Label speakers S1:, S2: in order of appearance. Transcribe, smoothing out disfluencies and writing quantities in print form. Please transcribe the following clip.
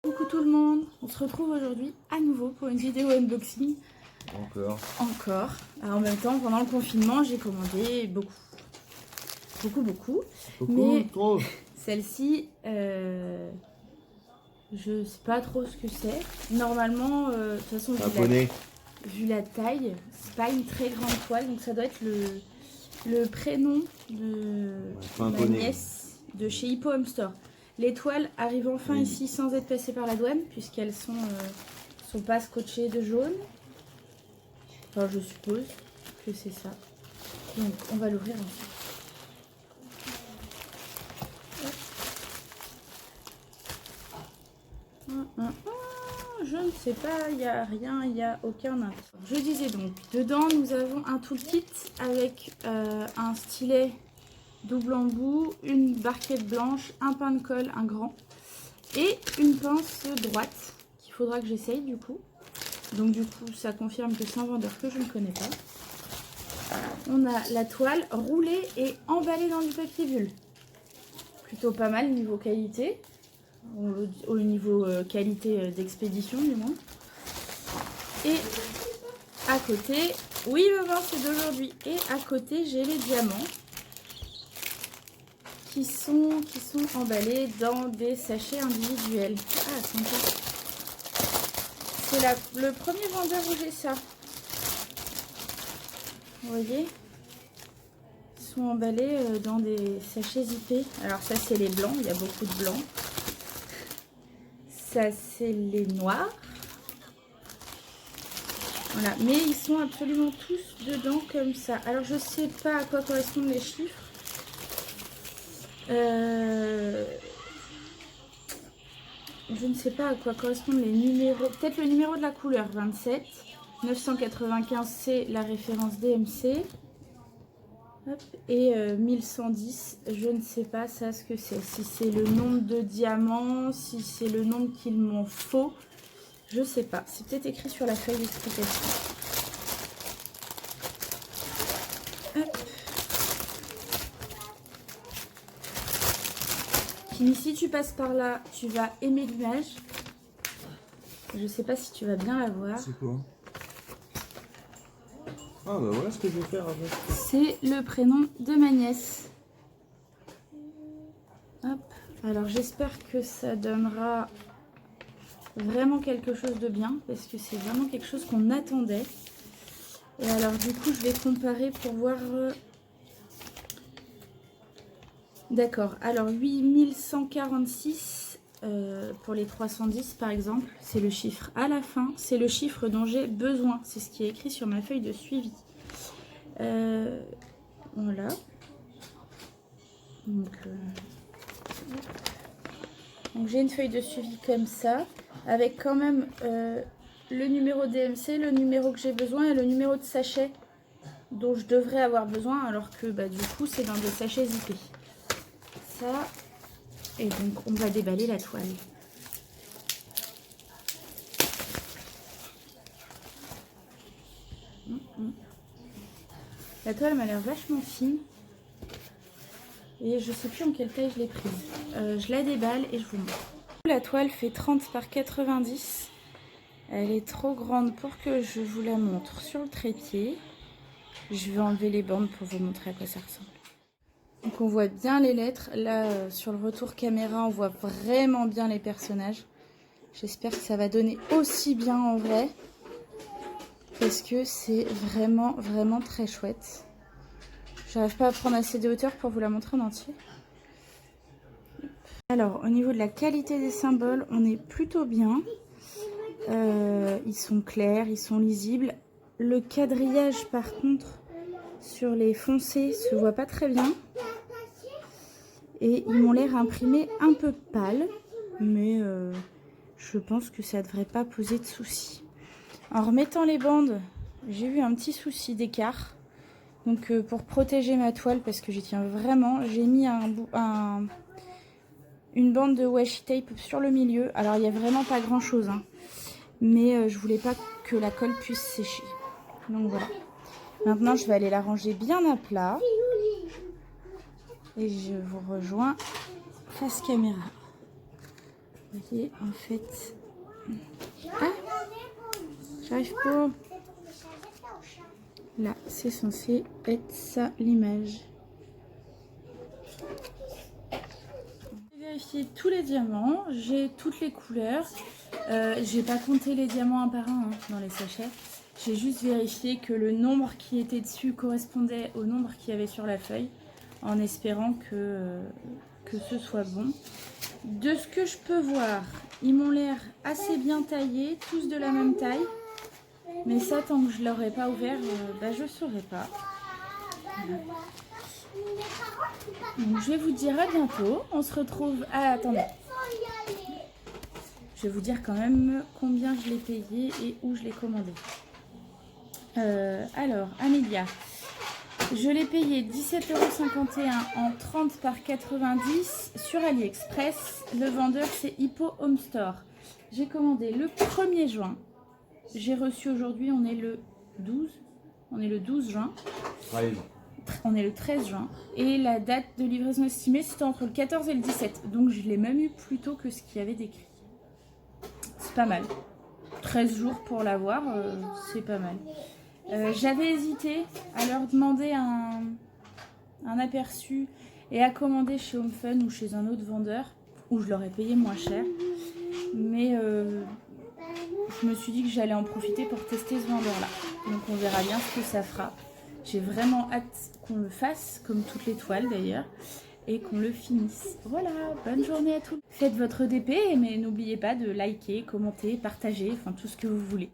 S1: Coucou tout le monde, on se retrouve aujourd'hui à nouveau pour une vidéo unboxing. Encore. Alors, en même temps, pendant le confinement, j'ai commandé beaucoup. Mais
S2: trop.
S1: Celle-ci, je sais pas trop ce que c'est. Normalement, de toute façon, vu la taille, c'est pas une très grande toile, donc ça doit être le prénom de ma nièce de chez Hippo Home Store. Les toiles arrivent enfin ici sans être passées par la douane, puisqu'elles sont pas scotchées de jaune. Enfin, je suppose que c'est ça. Donc, on va l'ouvrir ensuite. Je ne sais pas, il n'y a rien, il n'y a aucun indice. Je disais donc, dedans nous avons un toolkit avec un stylet double embout, une barquette blanche, un pain de colle, un grand, et une pince droite qu'il faudra que j'essaye du coup. Donc du coup, ça confirme que c'est un vendeur que je ne connais pas. On a la toile roulée et emballée dans du papier bulle. Plutôt pas mal niveau qualité. Au niveau qualité d'expédition du moins. Et à côté, oui maman c'est d'aujourd'hui, et à côté j'ai les diamants qui sont emballés dans des sachets individuels. Ah sympa. C'est le premier vendeur où j'ai ça. Vous voyez, ils sont emballés dans des sachets zippés. Alors ça c'est les blancs, il y a beaucoup de blancs. Ça c'est les noirs. Voilà, mais ils sont absolument tous dedans comme ça. Alors je sais pas à quoi correspondent les chiffres. Je ne sais pas à quoi correspondent les numéros. Peut-être le numéro de la couleur 27. 995 c'est la référence DMC. Hop, et 1110, je ne sais pas ça ce que c'est. Si c'est le nombre de diamants, si c'est le nombre qu'il m'en faut, je sais pas. C'est peut-être écrit sur la feuille d'explication. Kimi, si tu passes par là, tu vas aimer l'image. Je sais pas si tu vas bien la voir.
S2: C'est quoi? Ah bah voilà ce que je vais faire avec.
S1: C'est le prénom de ma nièce. Hop. Alors j'espère que ça donnera vraiment quelque chose de bien, parce que c'est vraiment quelque chose qu'on attendait. Et alors du coup je vais comparer pour voir. D'accord, alors 8146 pour les 310 par exemple, c'est le chiffre à la fin, c'est le chiffre dont j'ai besoin, c'est ce qui est écrit sur ma feuille de suivi. Voilà. Donc j'ai une feuille de suivi comme ça, avec quand même le numéro DMC, le numéro que j'ai besoin et le numéro de sachet dont je devrais avoir besoin, alors que bah, du coup c'est dans des sachets zippés. Ça, et donc on va déballer la toile. La toile m'a l'air vachement fine. Et je sais plus en quelle taille je l'ai prise. Je la déballe et je vous montre. La toile fait 30 par 90. Elle est trop grande pour que je vous la montre sur le trépied. Je vais enlever les bandes pour vous montrer à quoi ça ressemble. Donc on voit bien les lettres. Là, sur le retour caméra, on voit vraiment bien les personnages. J'espère que ça va donner aussi bien en vrai. Parce que c'est vraiment, vraiment très chouette. J'arrive pas à prendre assez de hauteur pour vous la montrer en entier. Alors, au niveau de la qualité des symboles, on est plutôt bien. Ils sont clairs, ils sont lisibles. Le quadrillage, par contre, sur les foncés, se voit pas très bien. Et ils m'ont l'air imprimés un peu pâles. Mais je pense que ça devrait pas poser de soucis. En remettant les bandes, j'ai eu un petit souci d'écart. Donc pour protéger ma toile, parce que j'y tiens vraiment, j'ai mis une bande de washi tape sur le milieu. Alors il n'y a vraiment pas grand chose, hein, mais je voulais pas que la colle puisse sécher. Donc voilà. Maintenant je vais aller la ranger bien à plat. Et je vous rejoins face caméra. Vous voyez, en fait... Ah, j'arrive pas. Là, c'est censé être ça, l'image. J'ai vérifié tous les diamants, j'ai toutes les couleurs. J'ai pas compté les diamants un par un dans les sachets. J'ai juste vérifié que le nombre qui était dessus correspondait au nombre qu'il y avait sur la feuille, en espérant que ce soit bon. De ce que je peux voir, ils m'ont l'air assez bien taillés, tous de la même taille. Mais ça, tant que je ne l'aurai pas ouvert, je ne saurai pas. Voilà. Donc, je vais vous dire à bientôt. On se retrouve... Ah, attendez. Je vais vous dire quand même combien je l'ai payé et où je l'ai commandé. Alors, Amélia. Je l'ai payé 17,51 € en 30 par 90 sur AliExpress. Le vendeur, c'est Hippo Home Store. J'ai commandé le 1er juin. J'ai reçu aujourd'hui, on est le 12. On est le 12 juin.
S2: 13.
S1: On est le 13 juin. Et la date de livraison estimée, c'était entre le 14 et le 17. Donc je l'ai même eu plus tôt que ce qu'il y avait décrit. C'est pas mal. 13 jours pour l'avoir, c'est pas mal. J'avais hésité à leur demander un aperçu et à commander chez Home Fun ou chez un autre vendeur où je leur ai payé moins cher. Mais je me suis dit que j'allais en profiter pour tester ce vendeur-là. Donc on verra bien ce que ça fera. J'ai vraiment hâte qu'on le fasse, comme toutes les toiles d'ailleurs, et qu'on le finisse. Voilà, bonne journée à tous. Faites votre DP, mais n'oubliez pas de liker, commenter, partager, enfin tout ce que vous voulez.